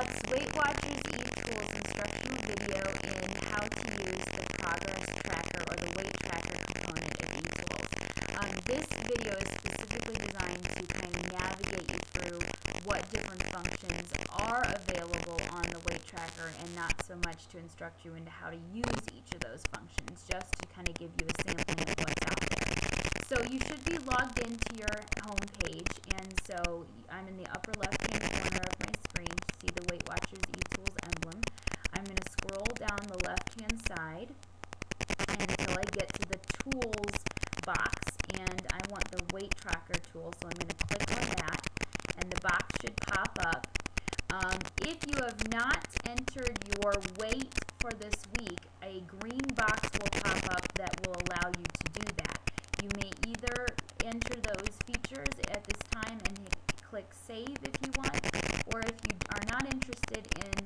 That's Weight Watchers eTools instructional video in how to use the progress tracker or the weight tracker component of eTools. This video is specifically designed to kind of navigate you through what different functions are available on the weight tracker and not so much to instruct you into how to use each of those functions, just to kind of give you a sampling of what's out there. So you should be logged into your home page, and so I'm in the upper left-hand corner of my screen to see the Weight Watchers eTools emblem. I'm going to scroll down the left-hand side until I get to the Tools box, and I want the Weight Tracker tool, so I'm going to click on that, and the box should pop up. If you have not entered your weight for this week, a green box will pop up that will allow you to do that. You may either enter those features at this time and click Save if you want, or if you are not interested in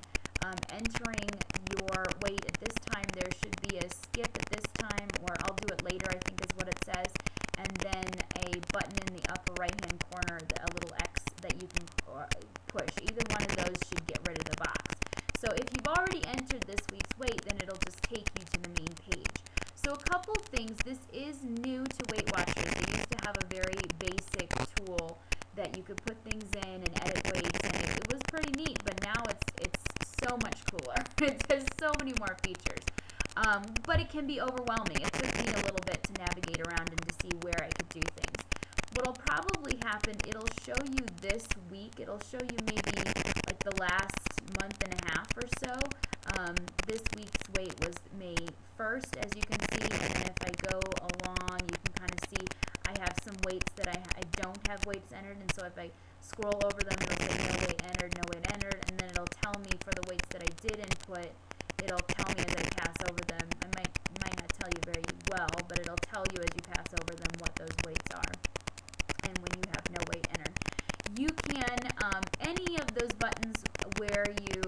entering your weight at this time, there should be a skip at this time, or I'll do it later, I think is what it says, and then a button in the upper right-hand corner, a little X that you can push. Either one of those should get rid of the box. So if you've already entered this week's weight, then it'll just take you to the main page. So a couple of things. This is new to Weight Watchers. They used to have a very basic tool that you could put things in and edit weights, and it was pretty neat, but now it's so much cooler. It has so many more features. But it can be overwhelming. It took me a little bit to navigate around and to see where I could do things. What'll probably happen, it'll show you this week, it'll show you maybe like the last month and a half or so. This week's weight was May 1st, as you can see, and then if I go along, you can kind of see I have some weights that I don't have weights entered, and so if I scroll over them, it'll say no weight entered, and then it'll tell me for the weights that I did input, it'll tell me as I pass over them. I might not tell you very well, but it'll tell you as you pass over them what those weights are, and when you have no weight entered. You can, any of those buttons where you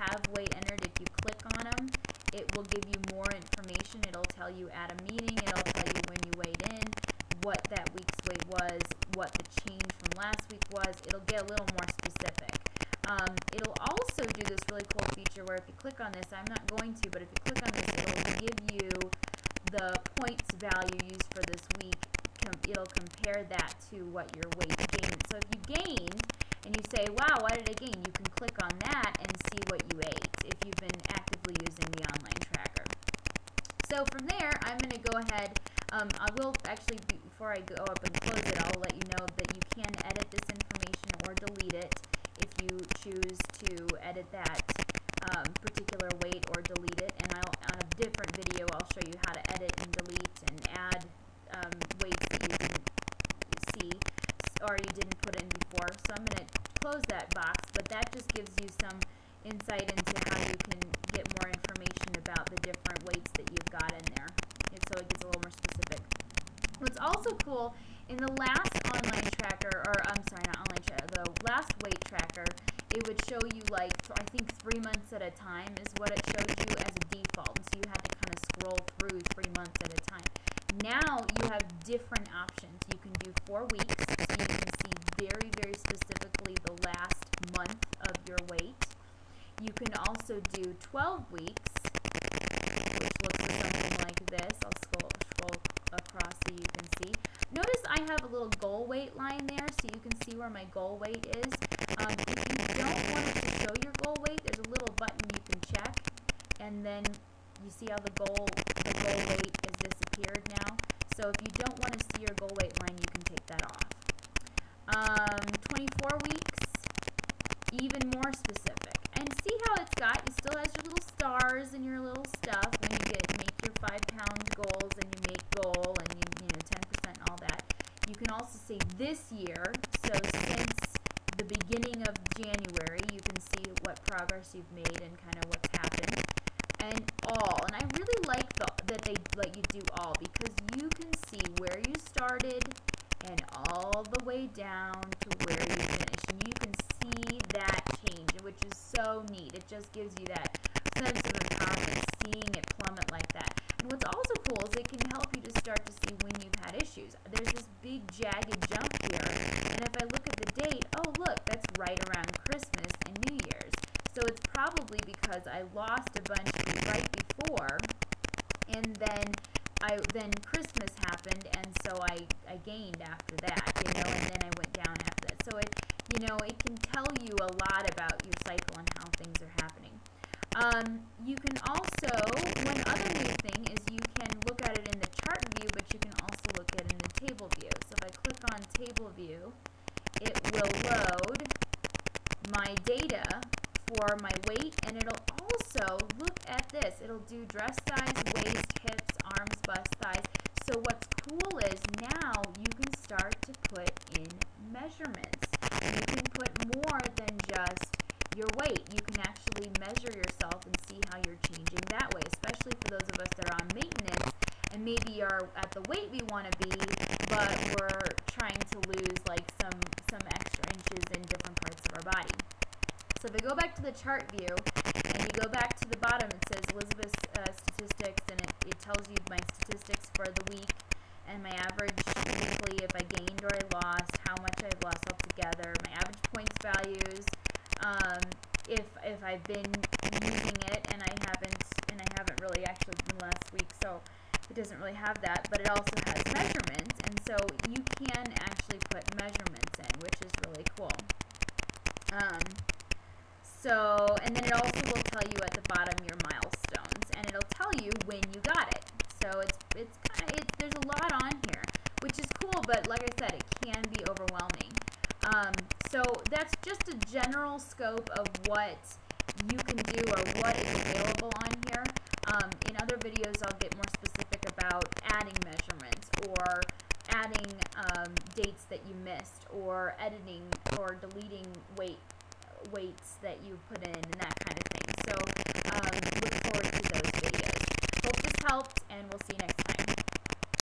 have weight entered, if you click on them, it will give you more information. It'll tell you at a meeting, it'll tell you when you weighed in, what that week's weight was, what the change from last week was. It'll get a little more specific. It'll also do this really cool feature where if you click on this, I'm not going to, but if you click on this, it'll give you the points value used for this week. It'll compare that to what your weight gained. So if you gain and you say, wow, why did I gain? You can click on that and see what you ate if you've been actively using the online tracker. So from there, I'm going to go ahead. I will actually, before I go up and close it, I'll let you know that you can edit this information or delete it if you choose to edit that particular weight or delete it. And on a different video, I'll show you how to edit and delete and add weights that you can see or you didn't put in before. So I'm going to close that box, but that just gives you some insight into how you can get more information about the different weights that you've got in there. And so it gets a little more specific. What's also cool, in the last online tracker, or I'm sorry, not online tracker, the last weight tracker, it would show you like, I think 3 months at a time is what it showed you as a default. And so you had to kind of scroll through 3 months at a time. Now you have different options. You can do 4 weeks, so you can see very, very specifically the last month of your weight. You can also do 12 weeks, which looks something like this. I'll scroll across so you can see. Notice I have a little goal weight line there, so you can see where my goal weight is. If you don't want it to show your goal weight, there's a little button you can check, and then you see how the goal weight has disappeared now. So if you don't want to see your goal weight line, you can take that off. 24 weeks, even more specific. And see how it's got, it still has your little stars and your little stuff when you make your 5-pound goals and you make goal and you know 10% and all that. You can also see this year, so since the beginning of January, you can see what progress you've made and kind of what's happened. And all, and I really like that they let you do all, because you can see where you started and all the way down to where you finish, and you can see that change, which is so neat. It just gives you that sense of empowerment, seeing it plummet like that. And what's also cool is it can help you to start to see when you've had issues. There's this big jagged jump here, and if I look at the date, oh look, that's right around Christmas and New probably because I lost a bunch right before, and then Christmas happened, and so I gained after that, and then I went down after that. So it can tell you a lot about your cycle and how things are happening. You can also, one other new thing is you can look at it in the chart view, but you can also look at it in the table view. So if I click on table view, it will load my data for my weight, and it'll also look at this. It'll do dress size, waist, hips, arms, bust, thighs. So what's cool is now you can start to put in measurements. You can put more than just your weight. You can actually measure yourself and see how you're changing that way, especially for those of us that are on maintenance and maybe are at the weight we want to be, but we're trying to lose like some extra inches in different parts of our body. So if I go back to the chart view and you go back to the bottom, it says Elizabeth's statistics, and it tells you my statistics for the week and my average weekly, if I gained or I lost, how much I've lost altogether, my average points values, if I've been using it, and I haven't really actually in the last week, so it doesn't really have that, but it also has measurements, and so you can actually put measurements in, which is really cool. And then it also will tell you at the bottom your milestones, and it'll tell you when you got it. So there's a lot on here, which is cool, but like I said, it can be overwhelming. So that's just a general scope of what you can do or what is available on here. In other videos, I'll get more specific about adding measurements or adding dates that you missed, or editing or deleting weights that you put in, and that